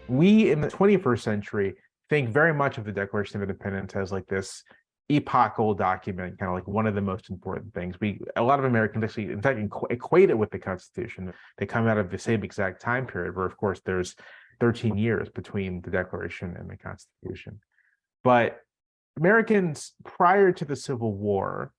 we in the 21st century think very much of the Declaration of Independence as like this epochal document, kind of like one of the most important things. A lot of Americans actually, in fact, equate it with the Constitution. They come out of the same exact time period, where of course there's 13 years between the Declaration and the Constitution. But Americans prior to the Civil War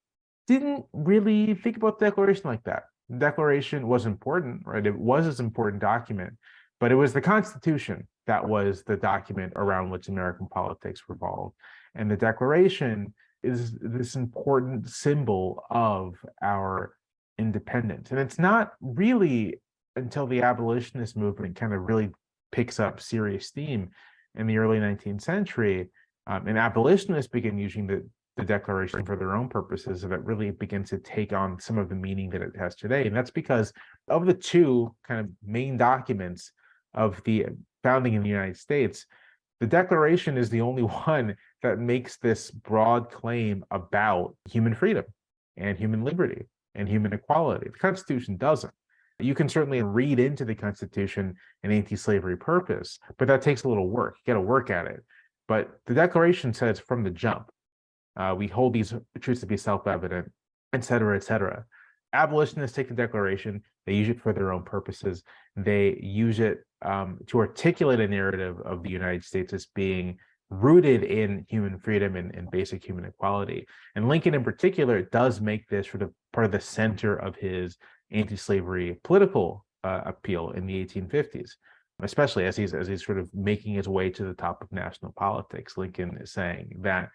didn't really think about the Declaration like that. The Declaration was important, right? It was an important document, but it was the Constitution that was the document around which American politics revolved. And the Declaration is this important symbol of our independence. And it's not really until the abolitionist movement kind of really picks up serious steam in the early 19th century, and abolitionists begin using the Declaration for their own purposes, and it really begins to take on some of the meaning that it has today. And that's because of the two kind of main documents of the founding in the United States, the Declaration is the only one that makes this broad claim about human freedom and human liberty and human equality. The Constitution doesn't. You can certainly read into the Constitution an anti-slavery purpose, but that takes a little work. You got to work at it. But the Declaration says from the jump, we hold these truths to be self-evident, et cetera, et cetera. Abolitionists take the Declaration, they use it for their own purposes. They use it to articulate a narrative of the United States as being rooted in human freedom and basic human equality. And Lincoln in particular does make this sort of part of the center of his anti-slavery political appeal in the 1850s, especially as he's sort of making his way to the top of national politics. Lincoln is saying that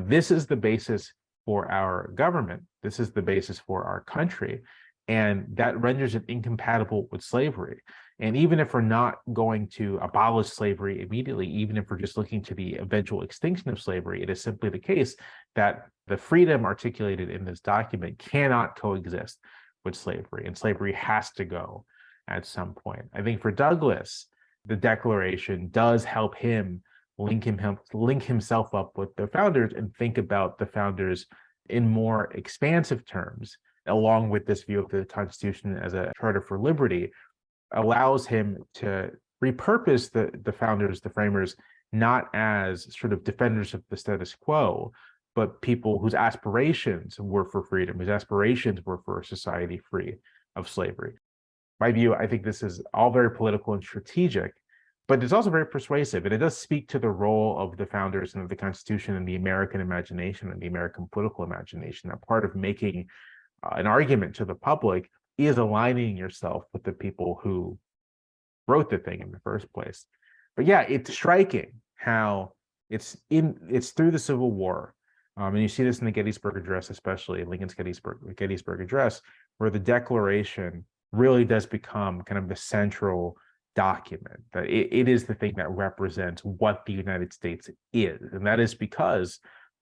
this is the basis for our government. This is the basis for our country. And that renders it incompatible with slavery. And even if we're not going to abolish slavery immediately, even if we're just looking to the eventual extinction of slavery, it is simply the case that the freedom articulated in this document cannot coexist with slavery, and slavery has to go at some point. I think for Douglass, the Declaration does help him link himself up with the founders and think about the founders in more expansive terms, along with this view of the Constitution as a charter for liberty, allows him to repurpose the founders, the framers, not as sort of defenders of the status quo, but people whose aspirations were for freedom, whose aspirations were for a society free of slavery. My view, I think this is all very political and strategic, but it's also very persuasive, and it does speak to the role of the founders and of the Constitution and the American imagination and the American political imagination. That part of making an argument to the public is aligning yourself with the people who wrote the thing in the first place. But yeah, it's striking how it's through the Civil War, and you see this in the Gettysburg Address, especially in Lincoln's Gettysburg Address, where the Declaration really does become kind of the central document, that it is the thing that represents what the United States is. And that is because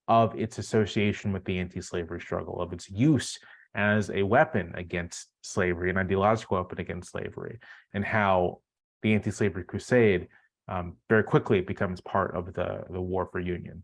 of its association with the anti-slavery struggle, of its use as a weapon against slavery, an ideological weapon against slavery, and how the anti-slavery crusade very quickly becomes part of the war for union.